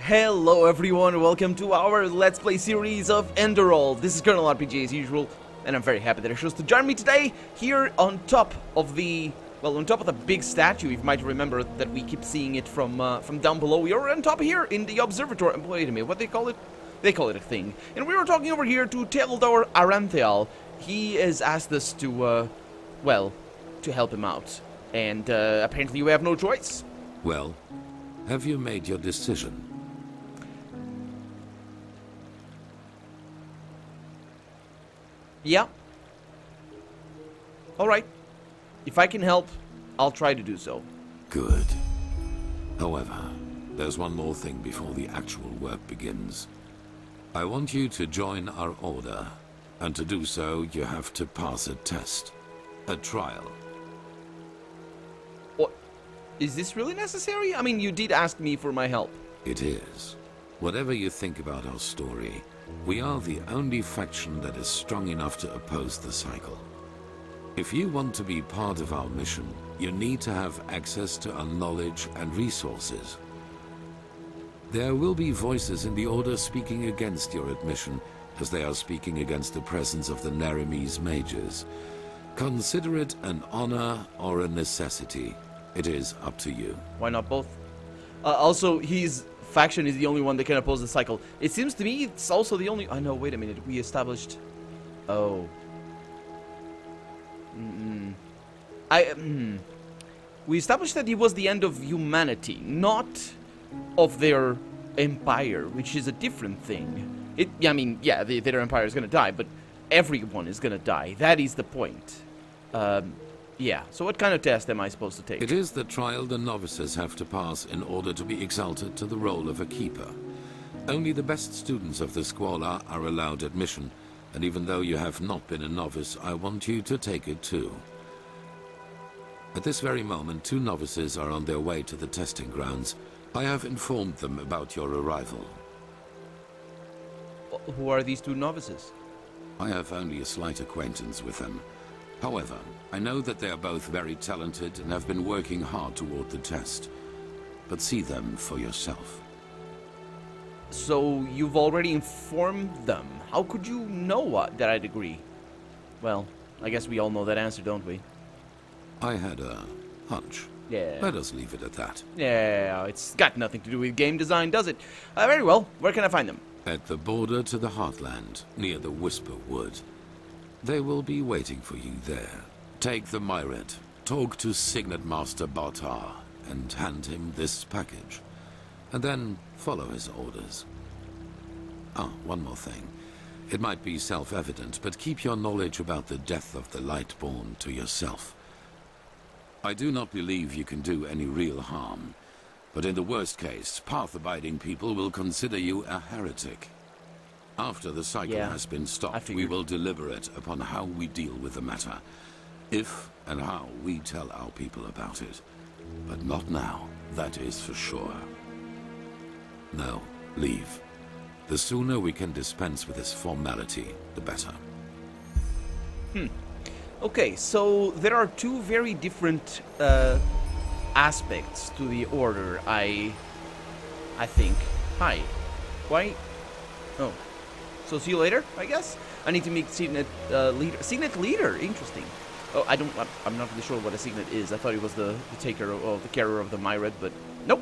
Hello everyone, welcome to our Let's Play series of Enderal. This is Colonel RPG as usual, and I'm very happy that you chose to join me today here on top of the, on top of the big statue. You might remember that we keep seeing it from down below. We are on top here in the observatory. Wait a minute, what they call it? They call it a thing. And we were talking over here to Teldor Arantheal. He has asked us to, to help him out. And apparently we have no choice. Well, have you made your decision? Yeah. Alright. If I can help, I'll try to do so. Good. However, there's one more thing before the actual work begins. I want you to join our order, and to do so, you have to pass a test. A trial. What? Is this really necessary? I mean, you did ask me for my help. It is. Whatever you think about our story, we are the only faction that is strong enough to oppose the cycle. If you want to be part of our mission, you need to have access to our knowledge and resources. There will be voices in the Order speaking against your admission, as they are speaking against the presence of the Narimese mages. Consider it an honor or a necessity. It is up to you. Why not both? Also, his faction is the only one that can oppose the cycle. It seems to me it's also the only... I know, wait a minute. We established... Oh. We established that it was the end of humanity, not of their empire, which is a different thing. I mean, yeah, their empire is gonna die, but everyone is gonna die. That is the point. Yeah, so what kind of test am I supposed to take? It is the trial the novices have to pass in order to be exalted to the role of a keeper. Only the best students of the Squalor are allowed admission, and even though you have not been a novice, I want you to take it too. At this very moment, 2 novices are on their way to the testing grounds. I have informed them about your arrival. Who are these 2 novices? I have only a slight acquaintance with them. However, I know that they are both very talented and have been working hard toward the test. But see them for yourself. So, you've already informed them. How could you know that I'd agree? Well, I guess we all know that answer, don't we? I had a hunch. Yeah. Let us leave it at that. Yeah, it's got nothing to do with game design, does it? Very well. Where can I find them? At the border to the Heartland, near the Whisper Wood. They will be waiting for you there. Take the Myret, talk to Signet Master Bartar, and hand him this package. And then follow his orders. Ah, one more thing. It might be self-evident, but keep your knowledge about the death of the Lightborn to yourself. I do not believe you can do any real harm, but in the worst case, path-abiding people will consider you a heretic. After the cycle has been stopped, we will deliberate upon how we deal with the matter. If and how we tell our people about it. But not now, that is for sure. Now, leave. The sooner we can dispense with this formality, the better. Okay, so there are 2 very different aspects to the order, I think. Hi. Why? Oh. So see you later, I guess? I need to meet Signet leader. Signet leader? Interesting. Oh, I'm not really sure what a Signet is. I thought it was the taker of the carrier of the Myret, but nope.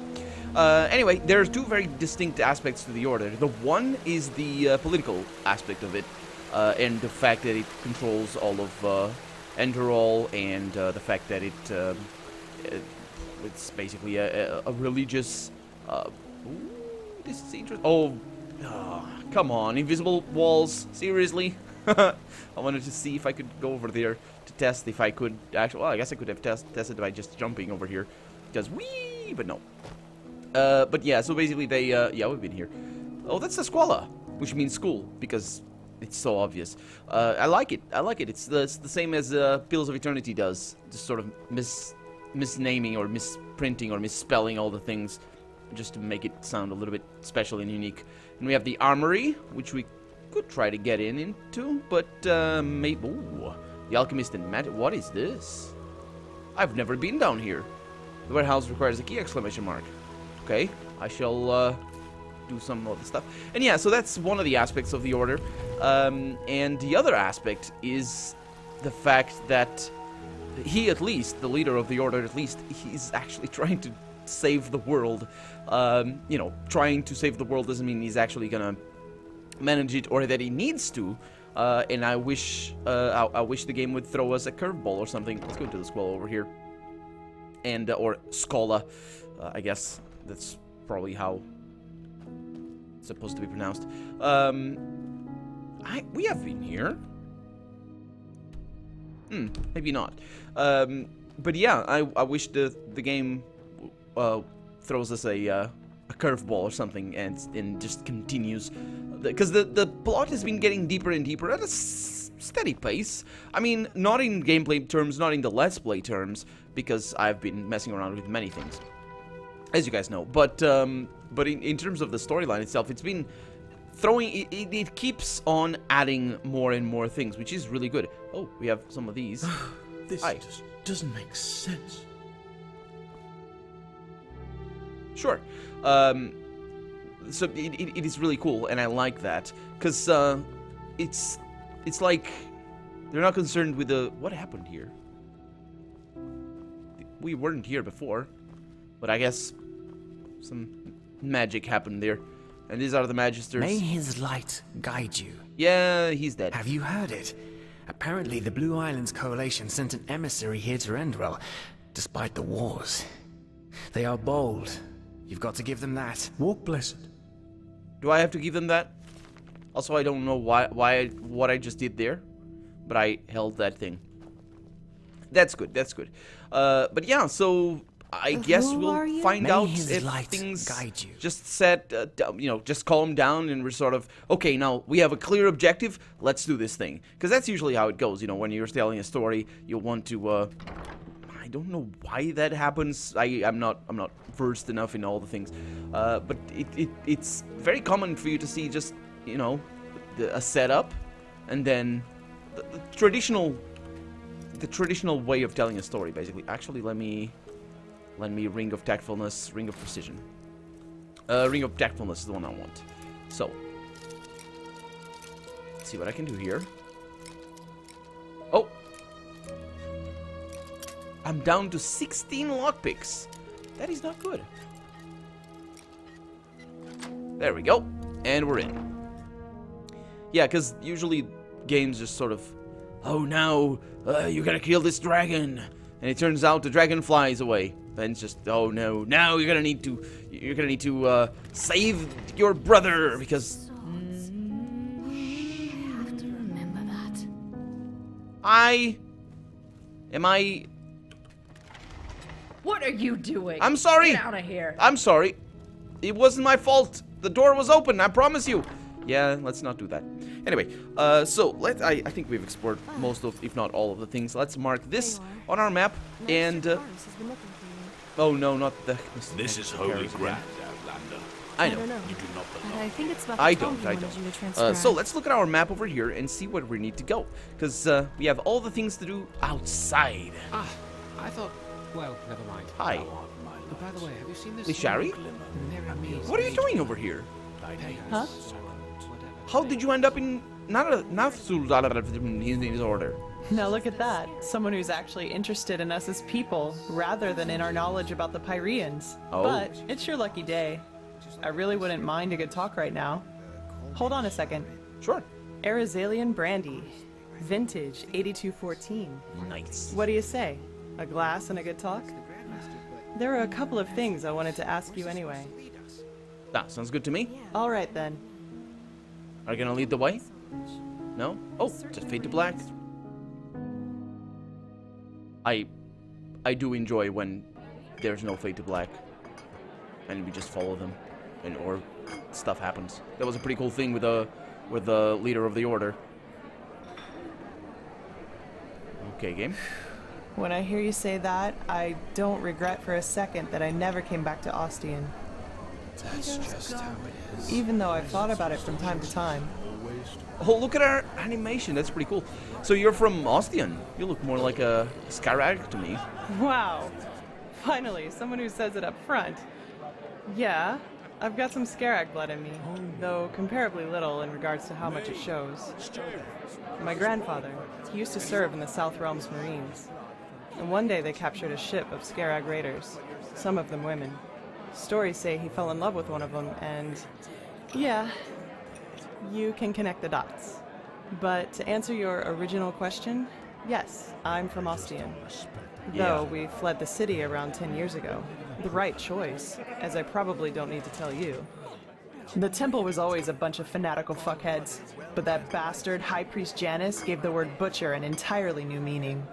Anyway, there's 2 very distinct aspects to the order. The one is the political aspect of it, and the fact that it controls all of Enderal, and the fact that it's basically a religious. Ooh, this is interesting. Oh, come on, invisible walls. Seriously? I wanted to see if I could go over there to test if I could actually. Well, I guess I could have tested by just jumping over here, because wee, but no. But yeah, so basically they, yeah, we've been here. Oh, that's the Squalor, which means school, because it's so obvious. I like it. I like it. It's the same as Pillars of Eternity does. Just sort of misnaming or misprinting or misspelling all the things, just to make it sound a little bit special and unique. And we have the Armory, which we could try to get into, but maybe. Ooh, the Alchemist and Magic. What is this? I've never been down here. The warehouse requires a key! Exclamation mark. Okay, I shall do some other stuff. And yeah, so that's one of the aspects of the Order. And the other aspect is the fact that he, at least, the leader of the Order, at least, he's actually trying to save the world. You know, trying to save the world doesn't mean he's actually gonna manage it or that he needs to. And I wish the game would throw us a curveball or something. Let's go to the squall over here. And, or Skola, I guess that's probably how it's supposed to be pronounced. We have been here. Maybe not. But yeah, I wish the game throws us a curveball or something and just continues, because the plot has been getting deeper and deeper at a steady pace. I mean, not in gameplay terms, not in the Let's Play terms, because I've been messing around with many things, as you guys know. But in terms of the storyline itself, it's been throwing. It keeps on adding more and more things, which is really good. Oh, we have some of these. This just doesn't make sense. Sure. So it is really cool, and I like that, because it's like they're not concerned with what happened here. We weren't here before, but I guess some magic happened there. And these are the Magisters. May his light guide you. Yeah, he's dead. Have you heard it? Apparently the Blue Islands Coalition sent an emissary here to Enderal, despite the wars. They are bold. You've got to give them that. Walk blessed. Do I have to give them that? Also, I don't know what I just did there, but I held that thing. That's good, that's good. But yeah, so I guess we'll find out if things guide you. Just set, you know, just calm down and we're sort of, okay, now we have a clear objective, let's do this thing. Because that's usually how it goes, you know, when you're telling a story, you want to, I don't know why that happens. I'm not versed enough in all the things. But it's very common for you to see just, you know, a setup and then the traditional way of telling a story, basically. Actually, let me Ring of Tactfulness, Ring of Precision. Ring of Tactfulness is the one I want. So, let's see what I can do here. Oh! I'm down to 16 lockpicks. That is not good. There we go. And we're in. Yeah, because usually games just sort of, oh no, you gotta kill this dragon. And it turns out the dragon flies away. Then it's just, oh no, now you're gonna need to save your brother because I have to remember that. Am I? What are you doing? I'm sorry. Get out of here. I'm sorry. It wasn't my fault. The door was open, I promise you. Yeah, let's not do that. Anyway, so I think we've explored most of, if not all of the things. Let's mark this on our map and oh no, not the This is holy ground, Outlander. I know. You do not belong. But I think it's about I the don't. time he wanted you to transcribe. So let's look at our map over here and see where we need to go, because we have all the things to do outside. Ah, I thought. Well, never mind. Hi. But by the way, have you seen this? Lishari? What are you doing over here? Huh? How did you end up in his order? Now look at that. Someone who's actually interested in us as people, rather than in our knowledge about the Pyreans. Oh. But it's your lucky day. I really wouldn't mind a good talk right now. Hold on a second. Sure. Arizalian brandy. Vintage 8214. Nice. What do you say? A glass and a good talk? There are a couple of things I wanted to ask you anyway. That sounds good to me. All right then. Are you gonna lead the way? No? Oh, just fade to black. I do enjoy when there's no fade to black and we just follow them, and or stuff happens. That was a pretty cool thing with the leader of the order. Okay, game. When I hear you say that, I don't regret for a second that I never came back to Ostian. That's just how it is. Even though I've thought about it from time to time. Oh, look at our animation. That's pretty cool. So you're from Ostian. You look more like a Skyrim to me. Wow. Finally, someone who says it up front. Yeah, I've got some Scarag blood in me, though comparably little in regards to how much it shows. My grandfather, he used to serve in the South Realms Marines. And one day they captured a ship of Scarag raiders, some of them women. Stories say he fell in love with one of them, and yeah, you can connect the dots. But to answer your original question, yes, I'm from Ostian. Though we fled the city around 10 years ago. The right choice, as I probably don't need to tell you. The temple was always a bunch of fanatical fuckheads, but that bastard High Priest Janus gave the word butcher an entirely new meaning.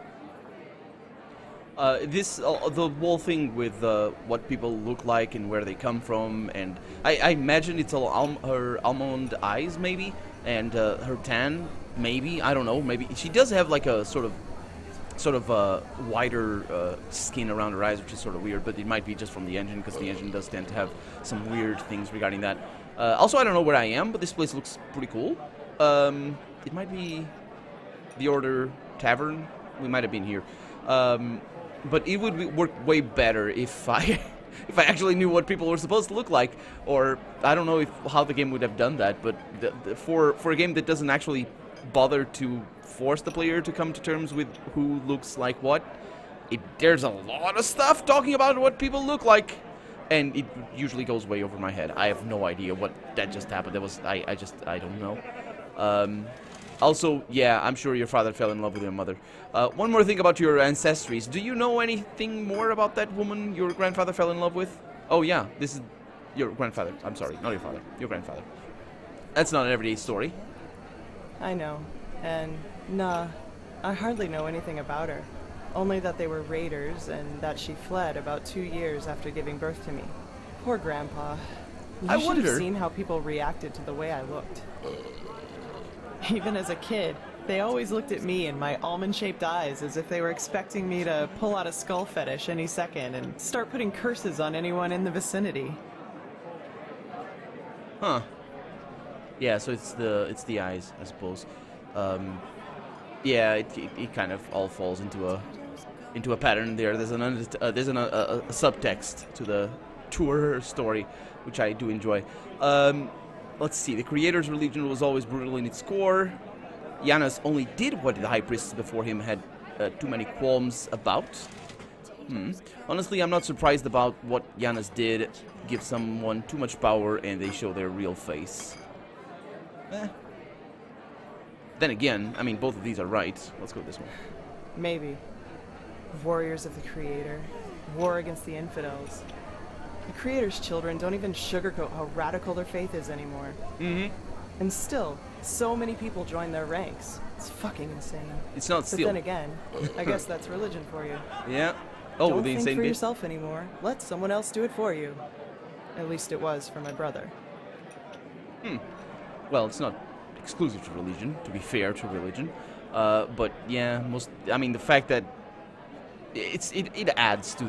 The whole thing with what people look like and where they come from, and I imagine it's all her almond eyes, maybe, and her tan, maybe, I don't know, maybe. She does have like a sort of wider skin around her eyes, which is sort of weird, but it might be just from the engine, because the engine does tend to have some weird things regarding that. Also, I don't know where I am, but this place looks pretty cool. It might be the Order Tavern. We might have been here. But it would work way better if I if I actually knew what people were supposed to look like, or I don't know how the game would have done that. But for a game that doesn't actually bother to force the player to come to terms with who looks like what, there's a lot of stuff talking about what people look like, and it usually goes way over my head. I have no idea what that just happened. I don't know. Also, yeah, I'm sure your father fell in love with your mother. One more thing about your ancestries. Do you know anything more about that woman your grandfather fell in love with? Oh, yeah, this is your grandfather. I'm sorry, not your father. Your grandfather. That's not an everyday story. I know, and nah, I hardly know anything about her. Only that they were raiders and that she fled about 2 years after giving birth to me. Poor Grandpa. You should have seen how people reacted to the way I looked. Even as a kid, they always looked at me and my almond-shaped eyes as if they were expecting me to pull out a skull fetish any second and start putting curses on anyone in the vicinity. Huh. Yeah, so it's the eyes, I suppose. Yeah, it kind of all falls into a pattern there. There's a subtext to her story, which I do enjoy. Let's see. The creator's religion was always brutal in its core. Janus only did what the high priests before him had too many qualms about. Honestly, I'm not surprised about what Janus did. Give someone too much power and they show their real face. Then again, I mean, both of these are right. Let's go with this one. Maybe. Warriors of the Creator. War against the infidels. The Creator's children don't even sugarcoat how radical their faith is anymore. And still, so many people join their ranks. It's fucking insane. It's not still. But then again, I guess that's religion for you. Yeah. Oh, don't the think insane for bit. yourself anymore. Let someone else do it for you. At least it was for my brother. Well, it's not exclusive to religion, to be fair to religion. But yeah, I mean, the fact that it adds to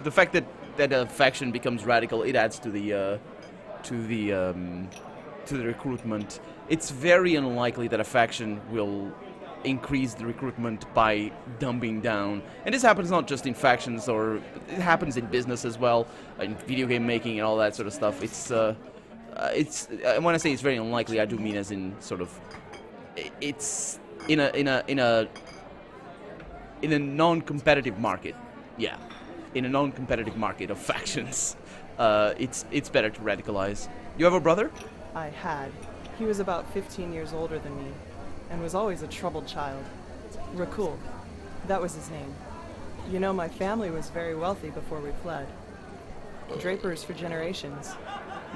the fact that a faction becomes radical, it adds to the recruitment. It's very unlikely that a faction will increase the recruitment by dumbing down. And this happens not just in factions, or it happens in business as well, in video game making and all that sort of stuff. It's when I say it's very unlikely, I do mean as in sort of it's in a non-competitive market. Yeah. In a non-competitive market of factions, it's better to radicalize. You have a brother? I had. He was about 15 years older than me, and was always a troubled child. Rakul. That was his name. You know, my family was very wealthy before we fled. Drapers for generations.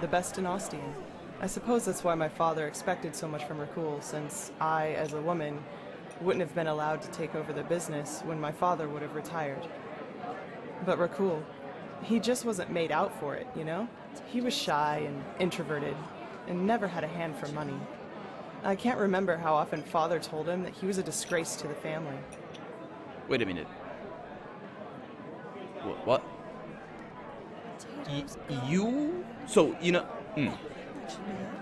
The best in Ostian. I suppose that's why my father expected so much from Rakul, since I, as a woman, wouldn't have been allowed to take over the business when my father would have retired. But Rakul, he just wasn't made out for it, you know? He was shy and introverted, and never had a hand for money. I can't remember how often Father told him that he was a disgrace to the family. Wait a minute. What? You? So, you know...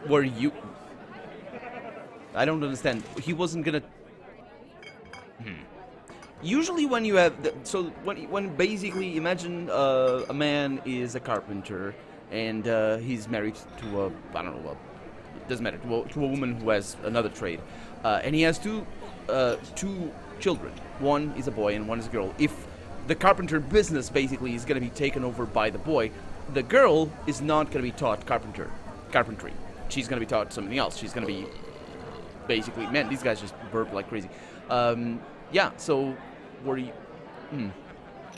Were you... I don't understand. He wasn't gonna... Usually when you have... when basically, imagine a man is a carpenter, and he's married to a, I don't know, doesn't matter, to a woman who has another trade, and he has two children. One is a boy and one is a girl. If the carpenter business basically is going to be taken over by the boy, the girl is not going to be taught carpentry. She's going to be taught something else. She's going to be basically, man, these guys just burp like crazy. Yeah, so were you?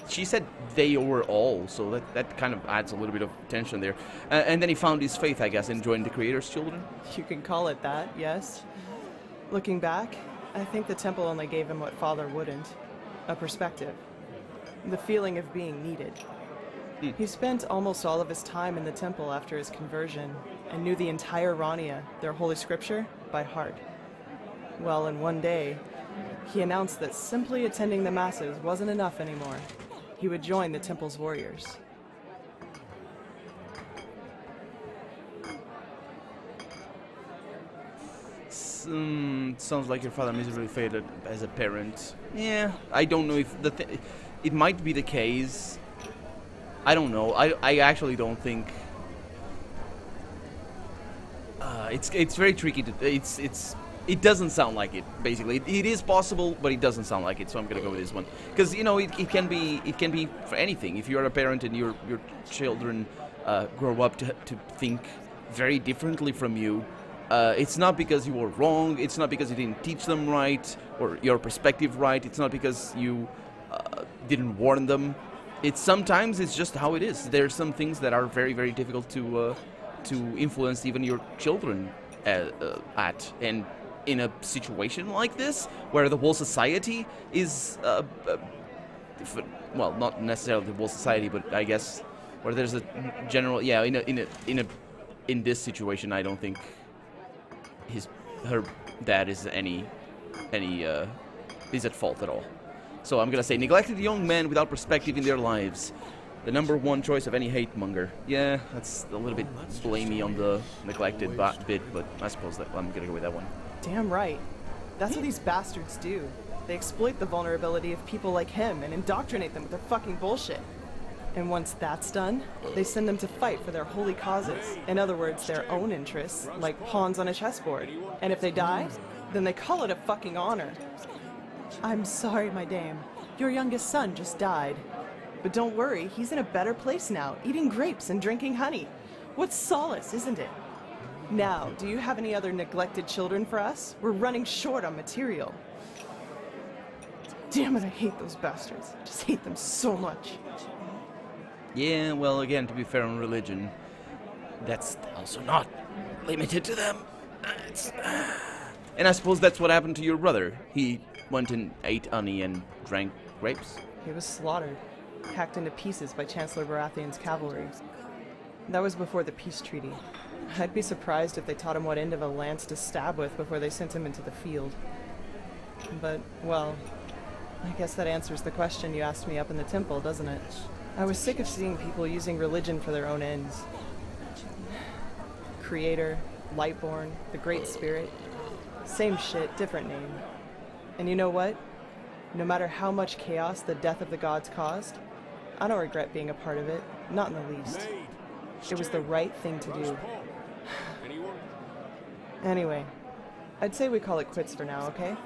She said they were all, so that kind of adds a little bit of tension there. And then he found his faith, I guess, and joined the Creator's Children. You can call it that, yes. Looking back, I think the temple only gave him what Father wouldn't. A perspective. The feeling of being needed. He spent almost all of his time in the temple after his conversion, and knew the entire Rania, their holy scripture, by heart. Well, and one day, he announced that simply attending the masses wasn't enough anymore. He would join the temple's warriors. Sounds like your father miserably failed as a parent. Yeah, I don't know if it might be the case. I don't know. I actually don't think. It's very tricky to. It doesn't sound like it. Basically, it is possible, but it doesn't sound like it. So I'm gonna go with this one because you know it can be for anything. If you're a parent and your children grow up to think very differently from you, it's not because you were wrong. It's not because you didn't teach them right or your perspective right. It's not because you didn't warn them. Sometimes it's just how it is. There's some things that are very, very difficult to influence even your children at. And in a situation like this, where the whole society is, well, not necessarily the whole society, but I guess where there's a general, yeah, in this situation, I don't think her dad is is at fault at all. So I'm gonna say neglected young men without perspective in their lives. The #1 choice of any hate monger. Yeah, that's a little bit blamey on the neglected bit, but I suppose that I'm gonna go with that one. Damn right. That's what these bastards do. They exploit the vulnerability of people like him and indoctrinate them with their fucking bullshit. And once that's done, they send them to fight for their holy causes. In other words, their own interests, like pawns on a chessboard. And if they die, then they call it a fucking honor. I'm sorry, my dame. Your youngest son just died. But don't worry, he's in a better place now, eating grapes and drinking honey. What solace, isn't it? Now, do you have any other neglected children for us? We're running short on material. Damn it, I hate those bastards. I just hate them so much. Yeah, well, again, to be fair on religion, that's also not limited to them. And I suppose that's what happened to your brother. He went and ate honey and drank grapes. He was slaughtered, hacked into pieces by Chancellor Baratheon's cavalry. That was before the peace treaty. I'd be surprised if they taught him what end of a lance to stab with before they sent him into the field. But, well, I guess that answers the question you asked me up in the temple, doesn't it? I was sick of seeing people using religion for their own ends. Creator, Lightborn, the Great Spirit. Same shit, different name. And you know what? No matter how much chaos the death of the gods caused, I don't regret being a part of it, not in the least. It was the right thing to do. Anyway, I'd say we call it quits for now, okay?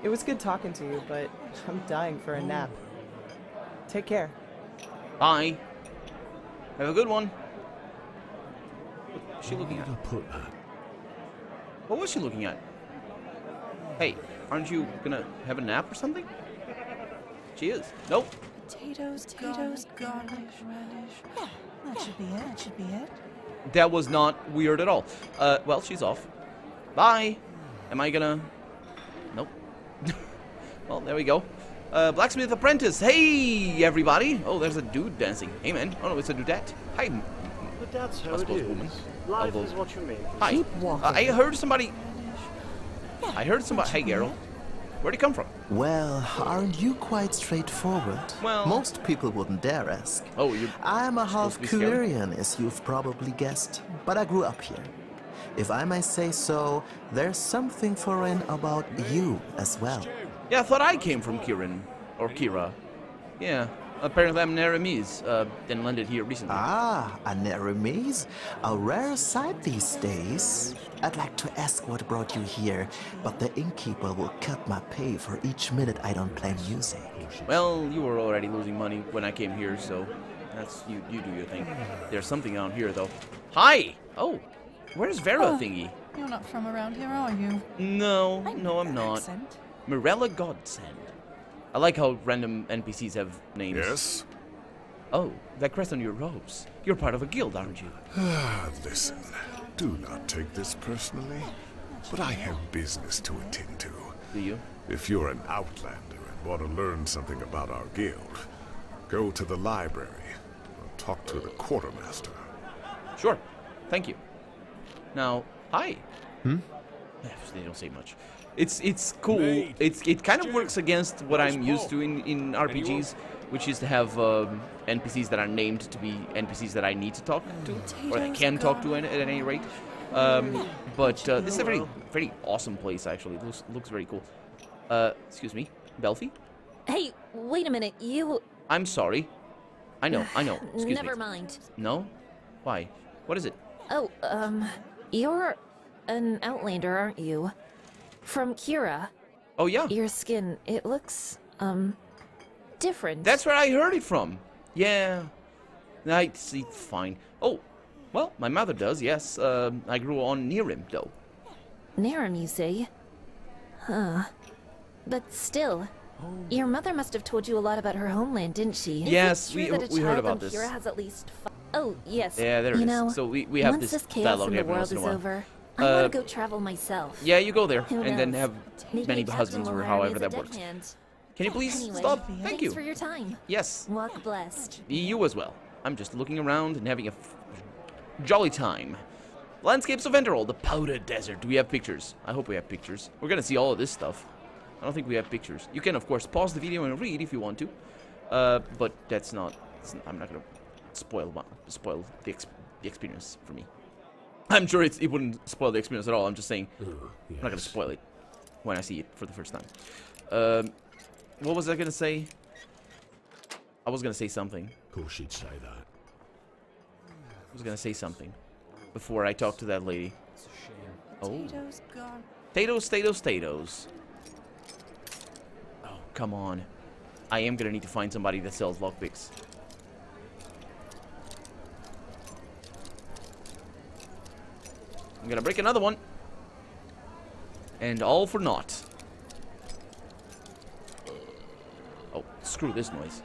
It was good talking to you, but I'm dying for a nap. Take care. Bye. Have a good one. What's she looking at? What was she looking at? Hey, aren't you gonna have a nap or something? She is. Nope. Potatoes, garlic, radish. Yeah, that should be it. That should be it. That was not weird at all. Well, she's off. Bye. Am I gonna... Nope. Well, there we go. Blacksmith apprentice. Hey, everybody. Oh, there's a dude dancing. Hey, man. Oh, no, it's a dudette. Hi. But that's how I it suppose is. woman. Life is what you make. Hi. I heard somebody... Hey, Geralt. Where'd he come from? Well, aren't you quite straightforward? Well... Most people wouldn't dare ask. Oh, you... I'm a half Kyrrian, as you've probably guessed, but I grew up here. If I may say so, there's something foreign about you as well. Yeah, I thought I came from Kirin. Or Kira. Yeah. Apparently I'm an Aramis, then landed here recently. Ah, an Aramis? A rare sight these days. I'd like to ask what brought you here, but the innkeeper will cut my pay for each minute I don't play music. Well, you were already losing money when I came here, so that's you do your thing. There's something out here, though. Hi! Oh, where's Vera thingy? You're not from around here, are you? No, no, I'm not. Accent. Mirella Godsend. I like how random NPCs have names. Yes? Oh, that crest on your robes. You're part of a guild, aren't you? Listen, do not take this personally, but I have business to attend to. Do you? If you're an outlander and want to learn something about our guild, go to the library or talk to the quartermaster. Sure. Thank you. Now, hi. Hmm? They don't say much. It's cool. It kind of works against what I'm used to in RPGs, which is to have NPCs that are named to be NPCs that I need to talk to, or I can talk to at any rate. But this is a very awesome place, actually. It looks very cool. Excuse me, Belfi? Hey, wait a minute, you... I'm sorry. I know. Excuse me. Never mind. No? Why? What is it? Oh, you're an outlander, aren't you? From Kira. Oh, yeah. Your skin, it looks, different. That's where I heard it from. Yeah. I see, fine. Oh, well, my mother does, yes. I grew on near him, though. Near him, you say? Huh. But still, your mother must have told you a lot about her homeland, didn't she? Yes, we heard about this. Kira has at least oh, yes. Yeah, there it is. Know, So we have once this chaos dialogue in the every world once in a is while. over, I want to go travel myself. Yeah, you go there, Who and then knows? have Maybe many a captain husbands, will or hire me however as a that works. deckhand. Can you please Anyway, stop? Thank thanks you. for your time. Yes. Walk blessed. You as well. I'm just looking around and having a jolly time. Landscapes of Enderal, the powder desert. Do we have pictures? I hope we have pictures. We're gonna see all of this stuff. I don't think we have pictures. You can, of course, pause the video and read if you want to. But that's not... I'm not gonna spoil the experience for me. I'm sure it wouldn't spoil the experience at all. I'm just saying Yes. I'm not gonna spoil it when I see it for the first time. What was I gonna say? I was gonna say something. Of course she'd say that. I was gonna say something before I talked to that lady. Oh. Potatoes gone. Potatoes. Oh, come on. I am gonna need to find somebody that sells lockpicks. I'm gonna break another one. And all for naught. Oh, screw this noise.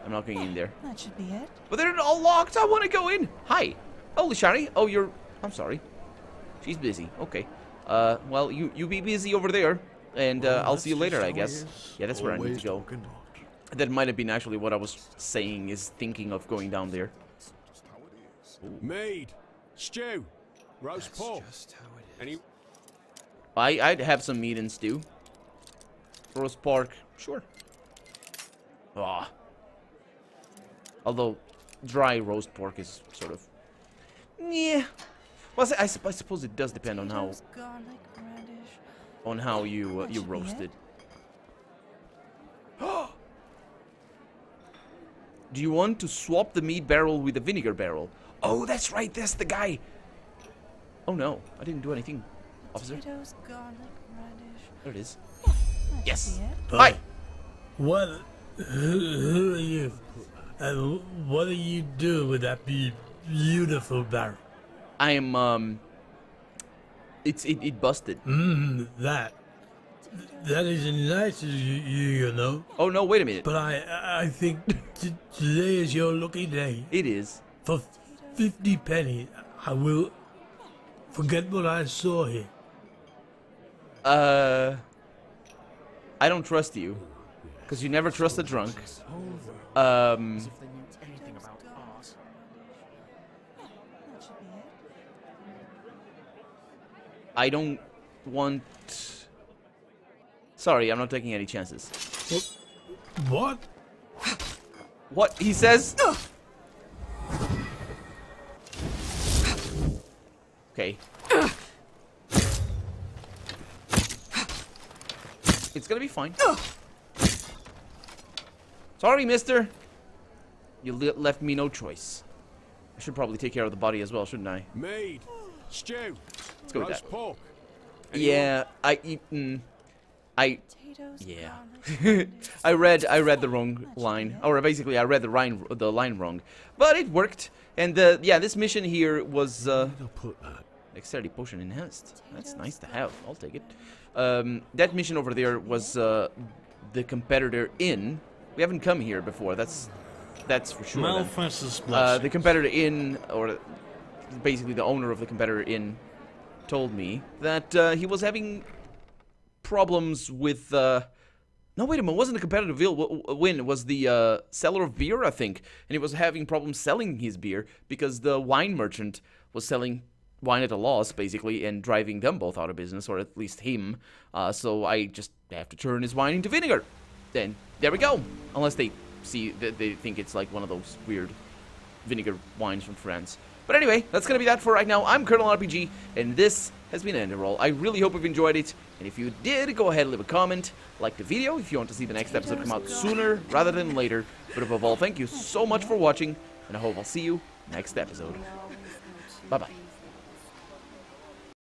I'm not going in there. That should be it. But they're all locked. I want to go in. Hi. Holy Shari. Oh, you're... I'm sorry. She's busy. Okay. Well, you be busy over there. And I'll see you later, I guess. Yeah, that's where I need to go. That might have been actually what I was saying, is thinking of going down there. Mead, stew, roast pork. Any? I'd have some meat and stew. Roast pork, sure. Ah. Although, dry roast pork is sort of... Yeah. Well, I suppose it does depend on how... Potatoes, garlic, radish. On how you That should be roast it. it. Do you want to swap the meat barrel with the vinegar barrel? Oh, that's right, that's the guy. Oh no, I didn't do anything, officer. Potatoes, garlic, radish. There it is. That Yes. should be it. Hi. What? Who are you? And what are you doing with that beautiful barrel? I am it busted. That isn't nice of you know. Oh no, wait a minute. But I think today is your lucky day. It is. For 50 pennies, I will forget what I saw here. I don't trust you, because you never trust a drunk. I don't want... Sorry, I'm not taking any chances. What? What? He says... Okay. It's gonna be fine. Sorry, mister. You left me no choice. I should probably take care of the body as well, shouldn't I? Mead, stew, Let's go with roast that. pork. Yeah, yeah. I read the wrong line, or basically I read the line wrong, but it worked. And yeah, this mission here was dexterity potion enhanced. That's nice to have. I'll take it. That mission over there was the competitor inn. We haven't come here before. That's for sure. The competitor inn, or basically the owner of the competitor inn, told me that he was having problems with. No, wait a minute. It wasn't a competitive win. It was the seller of beer, I think, and he was having problems selling his beer because the wine merchant was selling wine at a loss, basically, and driving them both out of business, or at least him. So I just have to turn his wine into vinegar. Then there we go. Unless they see that they think it's like one of those weird vinegar wines from France. But anyway, that's gonna be that for right now. I'm Colonel RPG, and this has been Enderal. I really hope you've enjoyed it, and if you did, go ahead and leave a comment, like the video if you want to see the next episode come out sooner rather than later. But above all, thank you so much for watching, and I hope I'll see you next episode. Bye-bye.